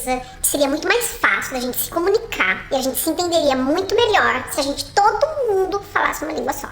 certeza que seria muito mais fácil da gente se comunicar e a gente se entenderia muito melhor se a gente, todo mundo, falasse uma língua só.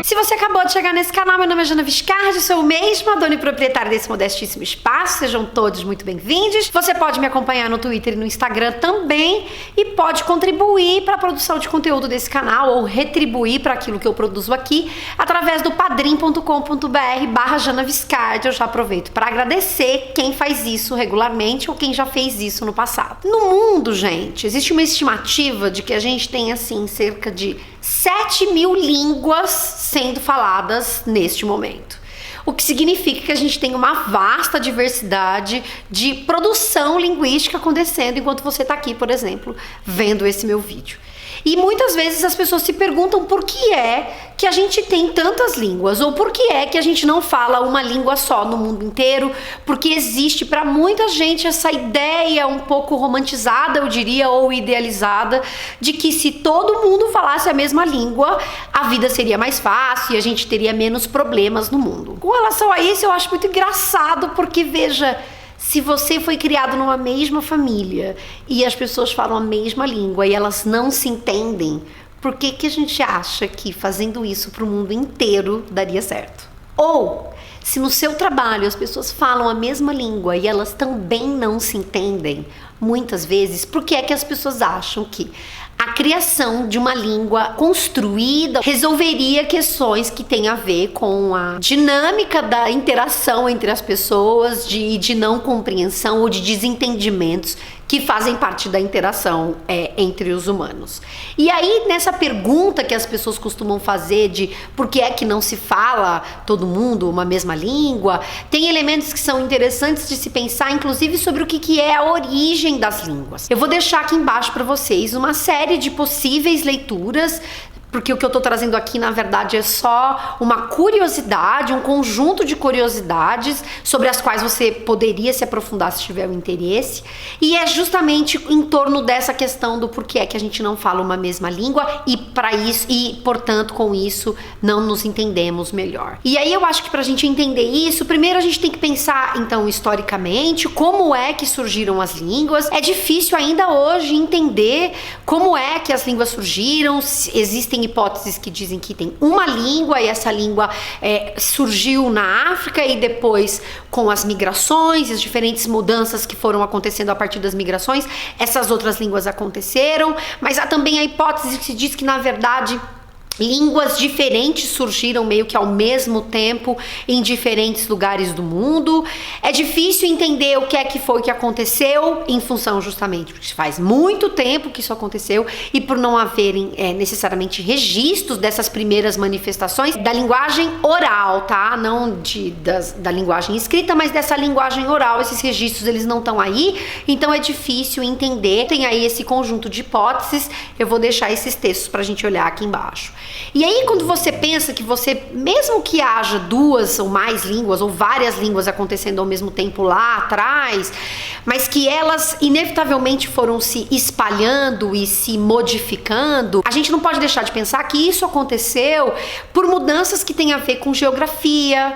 Se você acabou de chegar nesse canal, meu nome é Jana Viscardi, sou eu mesma, dona e proprietária desse modestíssimo espaço. Sejam todos muito bem-vindos. Você pode me acompanhar no Twitter e no Instagram também e pode contribuir para a produção de conteúdo desse canal ou retribuir para aquilo que eu produzo aqui através do padrim.com.br/Jana Viscardi. Eu já aproveito para agradecer quem faz isso regularmente ou quem já fez isso no passado. No mundo, gente, existe uma estimativa de que a gente tem, assim, cerca de 7.000 línguas sendo faladas neste momento. O que significa que a gente tem uma vasta diversidade de produção linguística acontecendo enquanto você está aqui, por exemplo, vendo esse meu vídeo. E muitas vezes as pessoas se perguntam por que é que a gente tem tantas línguas, ou por que é que a gente não fala uma língua só no mundo inteiro, porque existe para muita gente essa ideia um pouco romantizada, eu diria, ou idealizada, de que se todo mundo falasse a mesma língua, a vida seria mais fácil e a gente teria menos problemas no mundo. Com relação a isso, eu acho muito engraçado, porque veja, se você foi criado numa mesma família e as pessoas falam a mesma língua e elas não se entendem, por que que a gente acha que fazendo isso para o mundo inteiro daria certo? Ou, se no seu trabalho as pessoas falam a mesma língua e elas também não se entendem, muitas vezes, por que é que as pessoas acham que a criação de uma língua construída resolveria questões que têm a ver com a dinâmica da interação entre as pessoas, de não compreensão ou de desentendimentos que fazem parte da interação entre os humanos. E aí, nessa pergunta que as pessoas costumam fazer de por que é que não se fala todo mundo uma mesma língua, tem elementos que são interessantes de se pensar, inclusive sobre o que é a origem das línguas. Eu vou deixar aqui embaixo para vocês uma série de possíveis leituras, porque o que eu tô trazendo aqui, na verdade, é só uma curiosidade, um conjunto de curiosidades sobre as quais você poderia se aprofundar se tiver o interesse. E é justamente em torno dessa questão do porquê é que a gente não fala uma mesma língua e para isso, e portanto, com isso, não nos entendemos melhor. E aí eu acho que pra gente entender isso, primeiro a gente tem que pensar, então, historicamente, como é que surgiram as línguas. É difícil ainda hoje entender como é que as línguas surgiram. Existem hipóteses que dizem que tem uma língua e essa língua surgiu na África e depois com as migrações, as diferentes mudanças que foram acontecendo a partir das migrações, essas outras línguas aconteceram, mas há também a hipótese que se diz que, na verdade, línguas diferentes surgiram meio que ao mesmo tempo em diferentes lugares do mundo. É difícil entender o que é que foi que aconteceu em função justamente porque faz muito tempo que isso aconteceu e por não haverem necessariamente registros dessas primeiras manifestações da linguagem oral, tá? Não da linguagem escrita, mas dessa linguagem oral. Esses registros, eles não estão aí, então é difícil entender. Tem aí esse conjunto de hipóteses, eu vou deixar esses textos pra gente olhar aqui embaixo. E aí, quando você pensa que você, mesmo que haja duas ou mais línguas ou várias línguas acontecendo ao mesmo tempo lá atrás, mas que elas inevitavelmente foram se espalhando e se modificando, a gente não pode deixar de pensar que isso aconteceu por mudanças que têm a ver com geografia,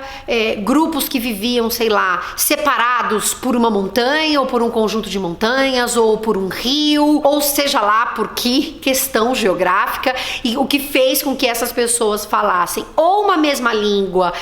grupos que viviam, sei lá, separados por uma montanha ou por um conjunto de montanhas ou por um rio, ou seja lá por que questão geográfica, e o que fez com que essas pessoas falassem ou uma mesma língua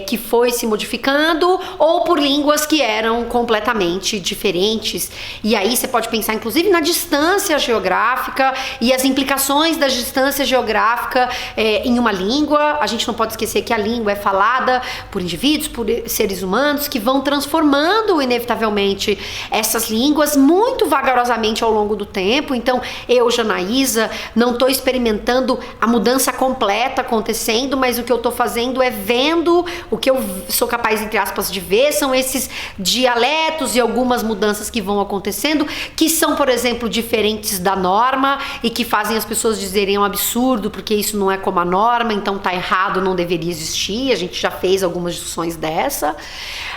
que foi se modificando, ou por línguas que eram completamente diferentes. E aí você pode pensar inclusive na distância geográfica e as implicações da distância geográfica em uma língua. A gente não pode esquecer que a língua é falada por indivíduos, por seres humanos que vão transformando inevitavelmente essas línguas muito vagarosamente ao longo do tempo. Então eu, Janaísa, não estou experimentando a mudança completa acontecendo, mas o que eu tô fazendo é vendo, o que eu sou capaz, entre aspas, de ver, são esses dialetos e algumas mudanças que vão acontecendo, que são, por exemplo, diferentes da norma e que fazem as pessoas dizerem um absurdo, porque isso não é como a norma, então tá errado, não deveria existir. A gente já fez algumas discussões dessa.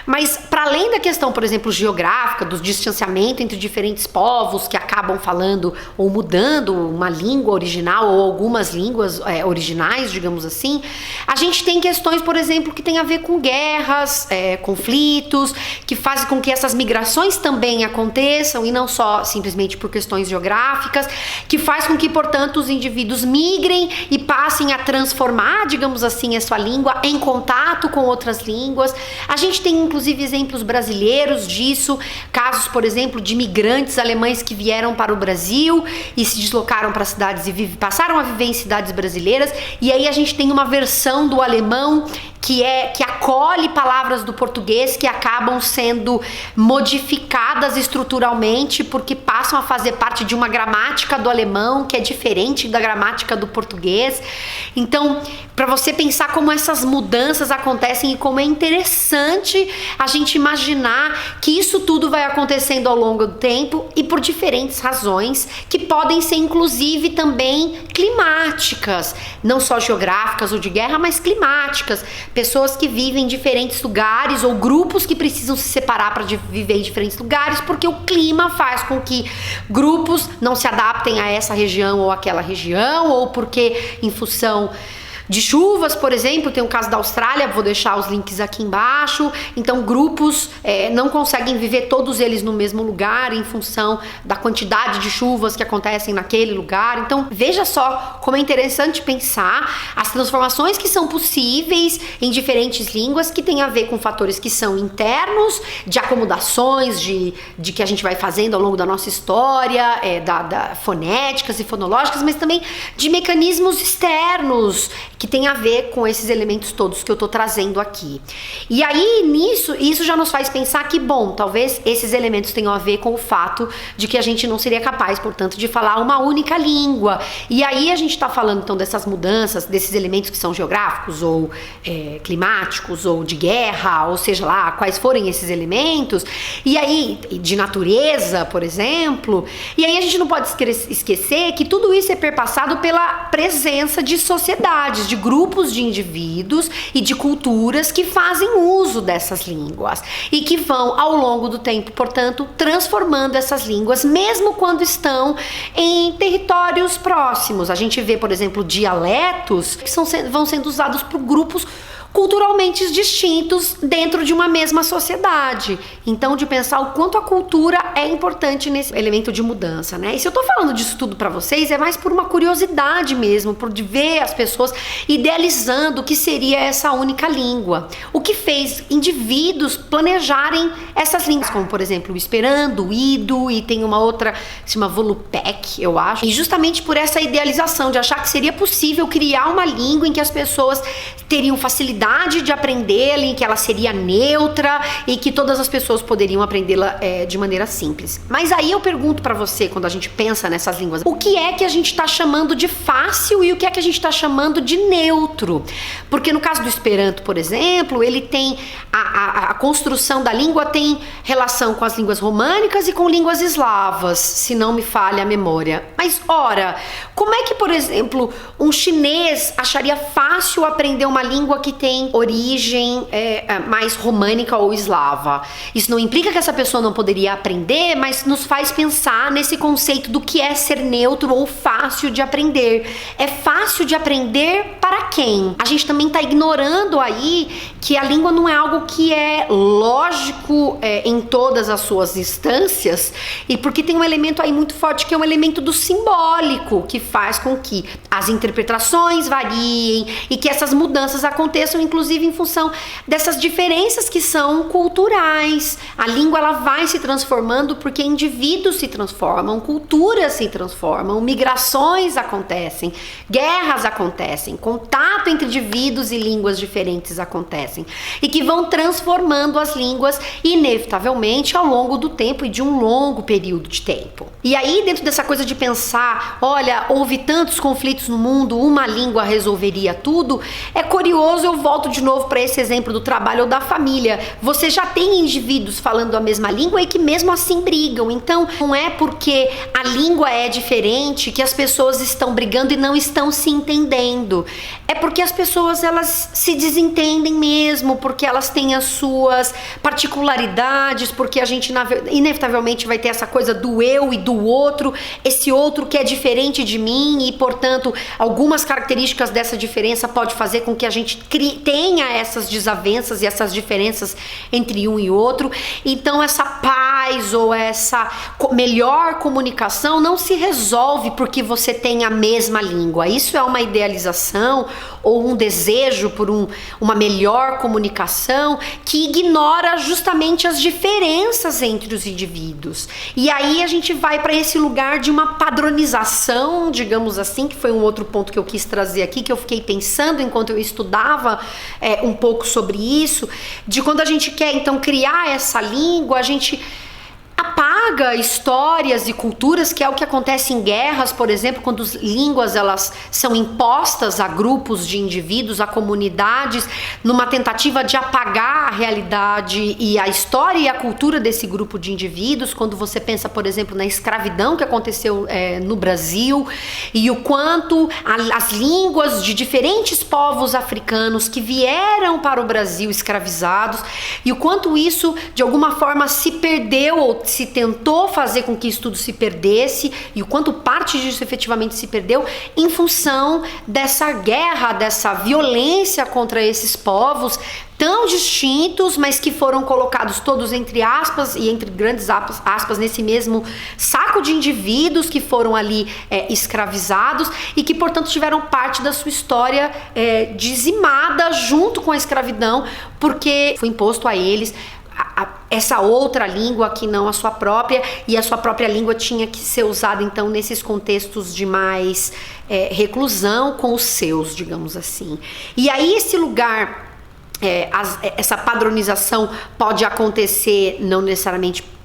Mas para além da questão, por exemplo, geográfica, do distanciamento entre diferentes povos que acabam falando ou mudando uma língua original ou algumas línguas originais, digamos assim, a gente tem questões, por exemplo, que tem a ver com guerras, conflitos, que fazem com que essas migrações também aconteçam, e não só simplesmente por questões geográficas, que faz com que, portanto, os indivíduos migrem e passem a transformar, digamos assim, a sua língua em contato com outras línguas. A gente tem, inclusive, exemplos brasileiros disso, casos, por exemplo, de imigrantes alemães que vieram para o Brasil e se deslocaram para cidades e passaram a viver em cidades brasileiras, e aí a gente tem uma versão do alemão que acolhe palavras do português que acabam sendo modificadas estruturalmente porque passam a fazer parte de uma gramática do alemão que é diferente da gramática do português. Então, para você pensar como essas mudanças acontecem e como é interessante a gente imaginar que isso tudo vai acontecendo ao longo do tempo e por diferentes razões que podem ser inclusive também climáticas, não só geográficas ou de guerra, mas climáticas. Pessoas que vivem em diferentes lugares ou grupos que precisam se separar para viver em diferentes lugares porque o clima faz com que grupos não se adaptem a essa região ou aquela região, ou porque em função de chuvas, por exemplo, tem o caso da Austrália, vou deixar os links aqui embaixo. Então grupos não conseguem viver todos eles no mesmo lugar em função da quantidade de chuvas que acontecem naquele lugar. Então veja só como é interessante pensar as transformações que são possíveis em diferentes línguas, que tem a ver com fatores que são internos, de acomodações, de que a gente vai fazendo ao longo da nossa história, fonéticas e fonológicas, mas também de mecanismos externos que tem a ver com esses elementos todos que eu tô trazendo aqui. E aí, isso já nos faz pensar que, bom, talvez esses elementos tenham a ver com o fato de que a gente não seria capaz, portanto, de falar uma única língua. E aí a gente tá falando, então, dessas mudanças, desses elementos que são geográficos ou climáticos ou de guerra, ou seja lá, quais forem esses elementos, e aí, de natureza, por exemplo, e aí a gente não pode esquecer que tudo isso é perpassado pela presença de sociedades, de grupos de indivíduos e de culturas que fazem uso dessas línguas e que vão ao longo do tempo, portanto, transformando essas línguas, mesmo quando estão em territórios próximos. A gente vê, por exemplo, dialetos que vão sendo usados por grupos culturalmente distintos dentro de uma mesma sociedade. Então, de pensar o quanto a cultura é importante nesse elemento de mudança, né? E se eu tô falando disso tudo pra vocês, é mais por uma curiosidade mesmo, por de ver as pessoas idealizando o que seria essa única língua. O que fez indivíduos planejarem essas línguas, como, por exemplo, o Esperanto, o Ido, e tem uma outra que se chama Volupec, eu acho. E justamente por essa idealização de achar que seria possível criar uma língua em que as pessoas teriam facilidade de aprendê-la, em que ela seria neutra e que todas as pessoas poderiam aprendê-la de maneira simples. Mas aí eu pergunto pra você, quando a gente pensa nessas línguas, o que é que a gente tá chamando de fácil e o que é que a gente tá chamando de neutro? Porque no caso do Esperanto, por exemplo, ele tem a construção da língua tem relação com as línguas românicas e com línguas eslavas, se não me falha a memória. Mas ora, como é que, por exemplo, um chinês acharia fácil aprender uma língua que tem origem mais românica ou eslava? Isso não implica que essa pessoa não poderia aprender, mas nos faz pensar nesse conceito do que é ser neutro ou fácil de aprender. É fácil de aprender para quem? A gente também está ignorando aí que a língua não é algo que é lógico em todas as suas instâncias, e porque tem um elemento aí muito forte que é um elemento do simbólico, que faz com que as interpretações variem e que essas mudanças aconteçam inclusive em função dessas diferenças que são culturais. A língua ela vai se transformando porque indivíduos se transformam, culturas se transformam, migrações acontecem, guerras acontecem, contato entre indivíduos e línguas diferentes acontecem e que vão transformando as línguas inevitavelmente ao longo do tempo e de um longo período de tempo. E aí, dentro dessa coisa de pensar, olha, houve tantos conflitos no mundo, uma língua resolveria tudo, é curioso, eu volto de novo para esse exemplo do trabalho ou da família. Você já tem indivíduos falando a mesma língua e que mesmo assim brigam. Então, não é porque a língua é diferente que as pessoas estão brigando e não estão se entendendo. É porque as pessoas, elas se desentendem mesmo, porque elas têm as suas particularidades, porque a gente inevitavelmente vai ter essa coisa do eu e do outro, esse outro que é diferente de mim e, portanto, algumas características dessa diferença pode fazer com que a gente tenha essas desavenças e essas diferenças entre um e outro. Então, essa paz ou essa melhor comunicação não se resolve porque você tem a mesma língua. Isso é uma idealização ou um desejo por uma melhor comunicação que ignora justamente as diferenças entre os indivíduos. E aí a gente vai para esse lugar de uma padronização, digamos assim, que foi um outro ponto que eu quis trazer aqui, que eu fiquei pensando enquanto eu estudava um pouco sobre isso, de quando a gente quer então criar essa língua, a gente apaga histórias e culturas, que é o que acontece em guerras, por exemplo, quando as línguas elas são impostas a grupos de indivíduos, a comunidades, numa tentativa de apagar a realidade e a história e a cultura desse grupo de indivíduos. Quando você pensa, por exemplo, na escravidão que aconteceu no Brasil e o quanto as línguas de diferentes povos africanos que vieram para o Brasil escravizados e o quanto isso de alguma forma se perdeu ou se tentou fazer com que isso tudo se perdesse e o quanto parte disso efetivamente se perdeu em função dessa guerra, dessa violência contra esses povos tão distintos, mas que foram colocados todos entre aspas e entre grandes aspas nesse mesmo saco de indivíduos que foram ali escravizados e que, portanto, tiveram parte da sua história dizimada junto com a escravidão, porque foi imposto a eles essa outra língua que não a sua própria, e a sua própria língua tinha que ser usada então nesses contextos de mais reclusão com os seus, digamos assim. E aí esse lugar, essa padronização pode acontecer não necessariamente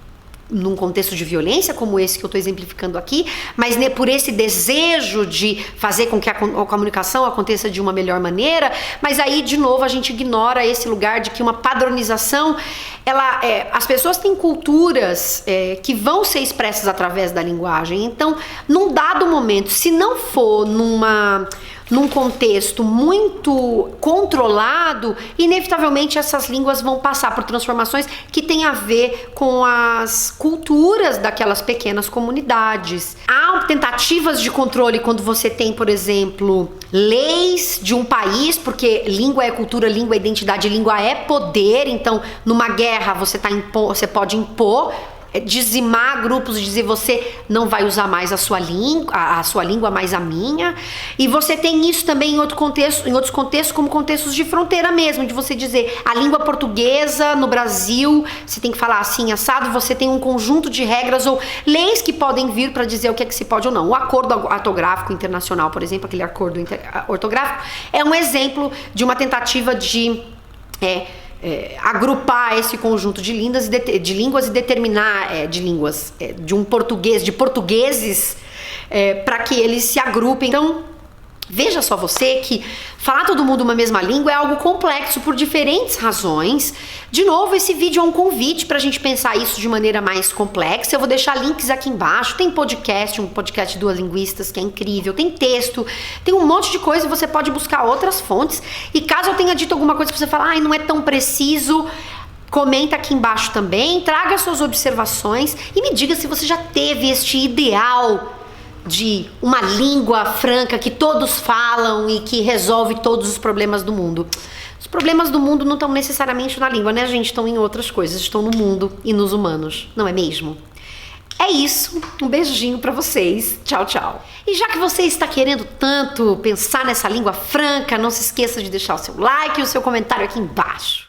num contexto de violência como esse que eu estou exemplificando aqui, mas por esse desejo de fazer com que a comunicação aconteça de uma melhor maneira, mas aí de novo a gente ignora esse lugar de que uma padronização, as pessoas têm culturas que vão ser expressas através da linguagem. Então, num dado momento, se não for num contexto muito controlado, inevitavelmente essas línguas vão passar por transformações que têm a ver com as culturas daquelas pequenas comunidades. Há tentativas de controle quando você tem, por exemplo, leis de um país, porque língua é cultura, língua é identidade, língua é poder. Então, numa guerra você pode impor, dizimar grupos e dizer você não vai usar mais a sua língua, mais a minha. E você tem isso também em outros contextos, como contextos de fronteira mesmo, de você dizer a língua portuguesa no Brasil, você tem que falar assim, assado, você tem um conjunto de regras ou leis que podem vir para dizer o que é que se pode ou não. O acordo ortográfico internacional, por exemplo, aquele acordo ortográfico, é um exemplo de uma tentativa de agrupar esse conjunto de línguas e determinar de portugueses para que eles se agrupem. Então, veja só você que falar todo mundo uma mesma língua é algo complexo por diferentes razões. De novo, esse vídeo é um convite para a gente pensar isso de maneira mais complexa. Eu vou deixar links aqui embaixo. Tem um podcast de duas linguistas que é incrível. Tem texto, tem um monte de coisa e você pode buscar outras fontes. E caso eu tenha dito alguma coisa que você fala, não é tão preciso, comenta aqui embaixo também, traga suas observações e me diga se você já teve este ideal de uma língua franca que todos falam e que resolve todos os problemas do mundo. Os problemas do mundo não estão necessariamente na língua, né, gente? Estão em outras coisas, estão no mundo e nos humanos, não é mesmo? É isso, um beijinho pra vocês, tchau, tchau. E já que você está querendo tanto pensar nessa língua franca, não se esqueça de deixar o seu like e o seu comentário aqui embaixo.